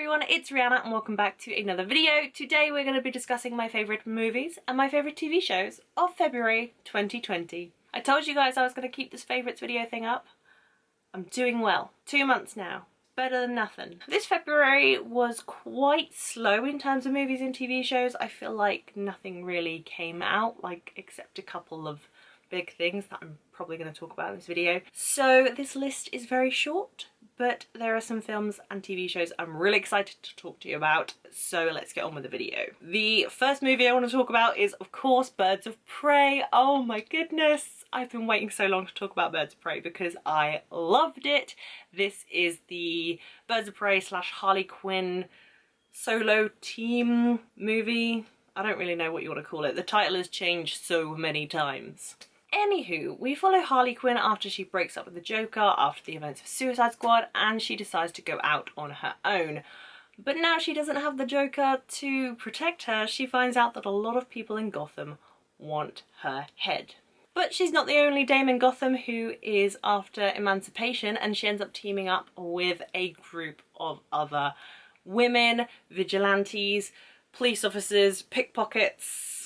everyone, it's Rihanna and welcome back to another video. Today we're going to be discussing my favourite movies and my favourite TV shows of February 2020. I told you guys I was going to keep this favourites video thing up. I'm doing well. 2 months now. Better than nothing. This February was quite slow in terms of movies and TV shows. I feel like nothing really came out, like except a couple of big things that I'm probably going to talk about in this video. So this list is very short, but there are some films and TV shows I'm really excited to talk to you about, so let's get on with the video. The first movie I want to talk about is, of course, Birds of Prey. Oh my goodness, I've been waiting so long to talk about Birds of Prey because I loved it. This is the Birds of Prey / Harley Quinn solo team movie. I don't really know what you want to call it. The title has changed so many times. Anywho, we follow Harley Quinn after she breaks up with the Joker after the events of Suicide Squad, and she decides to go out on her own. But now she doesn't have the Joker to protect her. She finds out that a lot of people in Gotham want her head. But she's not the only dame in Gotham who is after emancipation, and she ends up teaming up with a group of other women, vigilantes, police officers, pickpockets,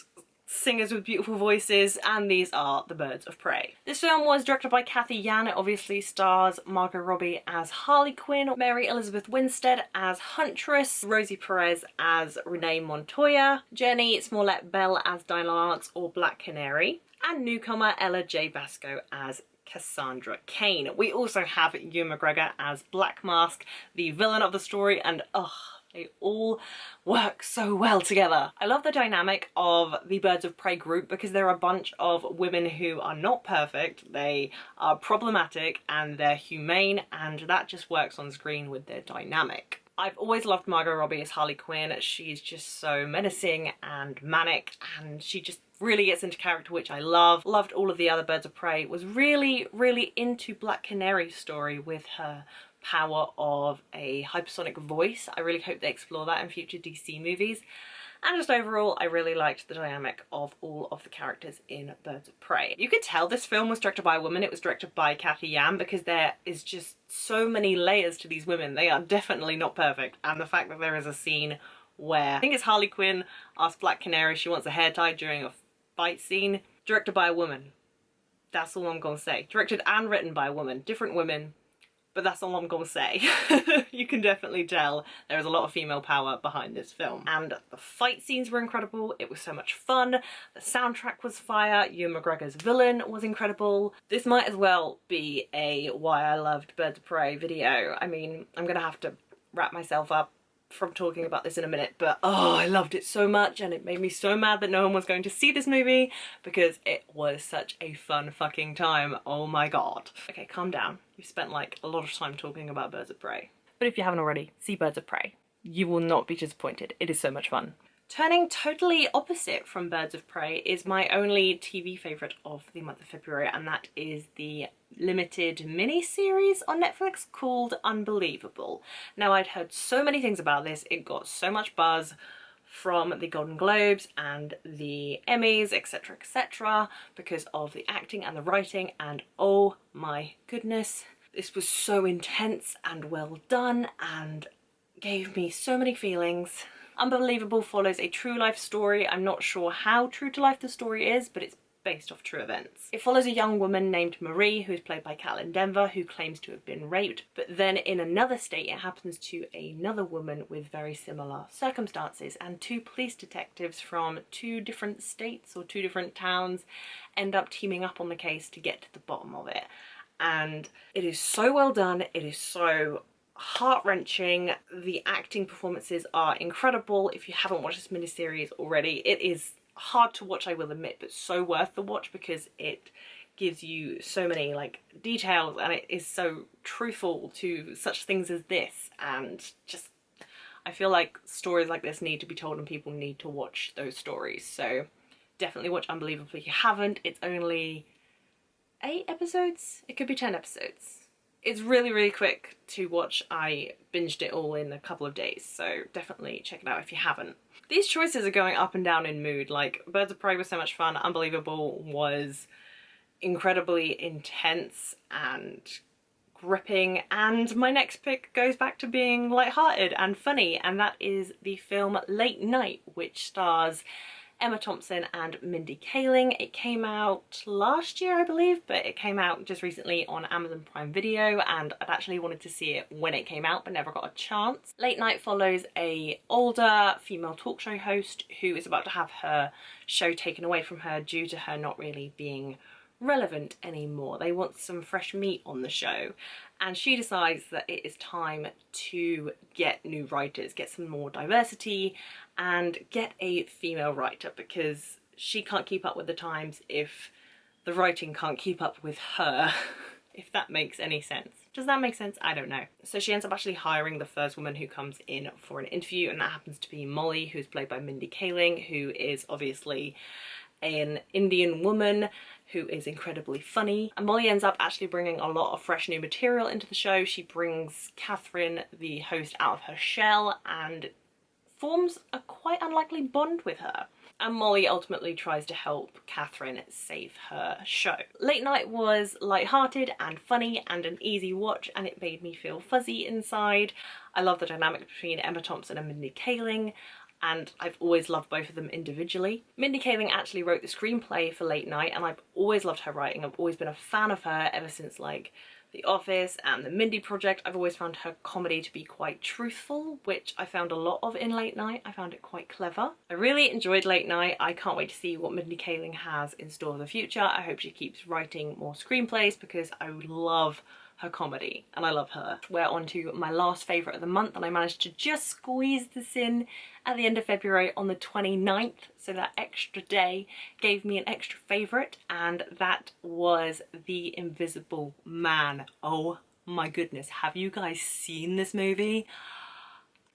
singers with beautiful voices, and these are the Birds of Prey. This film was directed by Cathy Yan. It obviously stars Margot Robbie as Harley Quinn, Mary Elizabeth Winstead as Huntress, Rosie Perez as Renee Montoya, Jenny Smollett Bell as Dinah Lance or Black Canary, and newcomer Ella J. Basco as Cassandra Cain. We also have Ewan McGregor as Black Mask, the villain of the story, and they all work so well together. I love the dynamic of the Birds of Prey group because they're a bunch of women who are not perfect, they are problematic, and they're humane, and that just works on screen with their dynamic. I've always loved Margot Robbie as Harley Quinn. She's just so menacing and manic, and she just really gets into character, which I love. Loved all of the other Birds of Prey. Was really into Black Canary's story with her power of a hypersonic voice. I really hope they explore that in future DC movies. And just overall, I really liked the dynamic of all of the characters in Birds of Prey. You could tell this film was directed by a woman. It was directed by Cathy Yan because there is just so many layers to these women. They are definitely not perfect. And the fact that there is a scene where, I think it's Harley Quinn asks Black Canary she wants a hair tie during a fight scene, directed by a woman. That's all I'm gonna say. Directed and written by a woman. Different women, but that's all I'm gonna say. You can definitely tell there is a lot of female power behind this film. And the fight scenes were incredible. It was so much fun. The soundtrack was fire. Ewan McGregor's villain was incredible. This might as well be a why I loved Birds of Prey video. I mean, I'm gonna have to wrap myself up from talking about this in a minute, but oh, I loved it so much, and it made me so mad that no one was going to see this movie because it was such a fun fucking time. Oh my god. Okay, calm down. You've spent like a lot of time talking about Birds of Prey. But if you haven't already, see Birds of Prey. You will not be disappointed. It is so much fun. Turning totally opposite from Birds of Prey is my only TV favourite of the month of February, and that is the limited mini-series on Netflix called Unbelievable. Now, I'd heard so many things about this. It got so much buzz from the Golden Globes and the Emmys, etc, because of the acting and the writing, and oh my goodness, this was so intense and well done and gave me so many feelings. Unbelievable follows a true life story. I'm not sure how true to life the story is, but it's based off true events. It follows a young woman named Marie, who's played by Caitlin Denver, who claims to have been raped, but then in another state it happens to another woman with very similar circumstances, and two police detectives from two different states or two different towns end up teaming up on the case to get to the bottom of it. And it is so well done. It is so heart-wrenching. The acting performances are incredible. If you haven't watched this miniseries already, it is hard to watch, I will admit, but so worth the watch because it gives you so many like details, and it is so truthful to such things as this, and just I feel like stories like this need to be told and people need to watch those stories. So definitely watch Unbelievable if you haven't. It's only 8 episodes. It could be 10 episodes. It's really quick to watch. I binged it all in a couple of days, so definitely check it out if you haven't. These choices are going up and down in mood. Like, Birds of Prey was so much fun. Unbelievable was incredibly intense and gripping, and my next pick goes back to being lighthearted and funny, and that is the film Late Night, which stars Emma Thompson and Mindy Kaling. It came out last year, I believe, but it came out just recently on Amazon Prime Video, and I'd actually wanted to see it when it came out but never got a chance. Late Night follows a older female talk show host who is about to have her show taken away from her due to her not really being relevant anymore. They want some fresh meat on the show, and she decides that it is time to get new writers, get some more diversity, and get a female writer, because she can't keep up with the times if the writing can't keep up with her. If that makes any sense. Does that make sense? I don't know. So she ends up actually hiring the first woman who comes in for an interview, and that happens to be Molly, who's played by Mindy Kaling, who is obviously an Indian woman who is incredibly funny. And Molly ends up actually bringing a lot of fresh new material into the show. She brings Catherine, the host, out of her shell and forms a quite unlikely bond with her. And Molly ultimately tries to help Catherine save her show. Late Night was lighthearted and funny and an easy watch, and it made me feel fuzzy inside. I love the dynamic between Emma Thompson and Mindy Kaling, and I've always loved both of them individually. Mindy Kaling actually wrote the screenplay for Late Night, and I've always loved her writing. I've always been a fan of her ever since like The Office and The Mindy Project. I've always found her comedy to be quite truthful, which I found a lot of in Late Night. I found it quite clever. I really enjoyed Late Night. I can't wait to see what Mindy Kaling has in store for the future. I hope she keeps writing more screenplays because I love her comedy and I love her. We're on to my last favourite of the month, and I managed to just squeeze this in at the end of February on the 29th, so that extra day gave me an extra favourite, and that was The Invisible Man. Oh my goodness, have you guys seen this movie?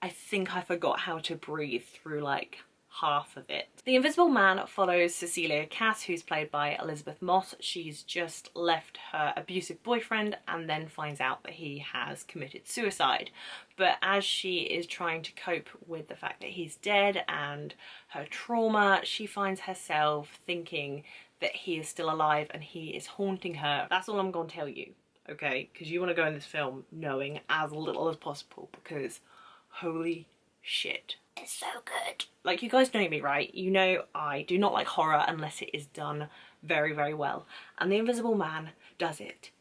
I think I forgot how to breathe through like half of it. The Invisible Man follows Cecilia Cass, who's played by Elizabeth Moss. She's just left her abusive boyfriend and then finds out that he has committed suicide. But as she is trying to cope with the fact that he's dead and her trauma, she finds herself thinking that he is still alive and he is haunting her. That's all I'm gonna tell you, okay? Because you want to go in this film knowing as little as possible, because holy shit, it's so good. Like, you guys know me, right? You know I do not like horror unless it is done very, very well. And The Invisible Man does it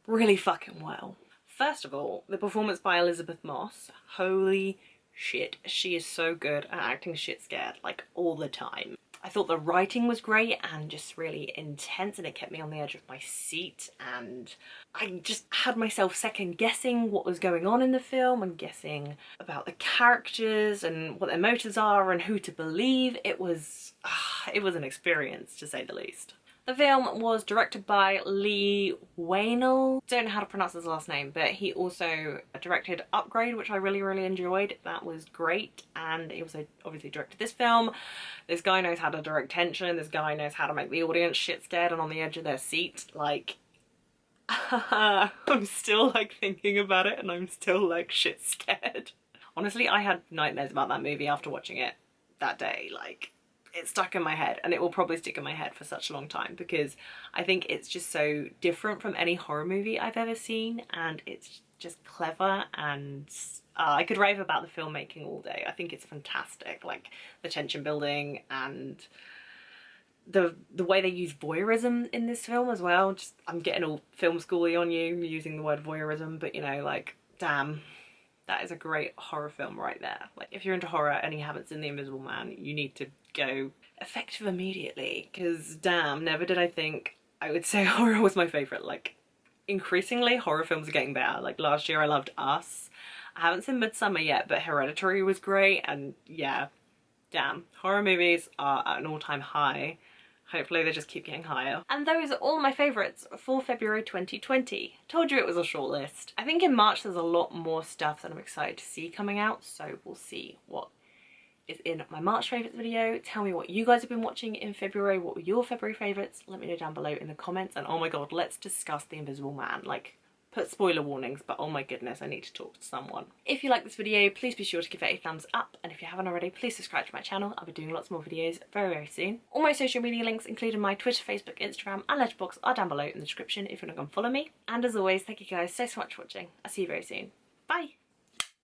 really fucking well. First of all, the performance by Elizabeth Moss, holy shit, she is so good at acting shit scared, like all the time. I thought the writing was great and just really intense, and it kept me on the edge of my seat, and I just had myself second guessing what was going on in the film and guessing about the characters and what their motives are and who to believe. It was an experience, to say the least. The film was directed by Lee Wainell. Don't know how to pronounce his last name, but he also directed Upgrade, which I really, really enjoyed. That was great. And he also obviously directed this film. This guy knows how to direct tension. This guy knows how to make the audience shit scared and on the edge of their seat. Like, I'm still like thinking about it and I'm still like shit scared. Honestly, I had nightmares about that movie after watching it that day. Like, it stuck in my head, and it will probably stick in my head for such a long time because I think it's just so different from any horror movie I've ever seen, and it's just clever, and I could rave about the filmmaking all day. I think it's fantastic, like the tension building and the way they use voyeurism in this film as well. Just, I'm getting all film schooly on you using the word voyeurism, but you know, like, damn. That is a great horror film right there. Like, if you're into horror and you haven't seen The Invisible Man, you need to go effective immediately, because damn, never did I think I would say horror was my favourite. Like, increasingly horror films are getting better. Like, last year I loved Us. I haven't seen Midsummer yet, but Hereditary was great, and yeah, damn, horror movies are at an all-time high. Hopefully they just keep getting higher. And those are all my favourites for February 2020. Told you it was a short list. I think in March there's a lot more stuff that I'm excited to see coming out, so we'll see what is in my March favourites video. Tell me what you guys have been watching in February. What were your February favourites? Let me know down below in the comments. And oh my god, let's discuss The Invisible Man. Like, put spoiler warnings, but oh my goodness, I need to talk to someone. If you like this video, please be sure to give it a thumbs up, and if you haven't already, please subscribe to my channel. I'll be doing lots more videos very soon. All my social media links, including my Twitter, Facebook, Instagram and Letterboxd, are down below in the description if you want to come follow me. And as always, thank you guys so much for watching. I'll see you very soon. Bye!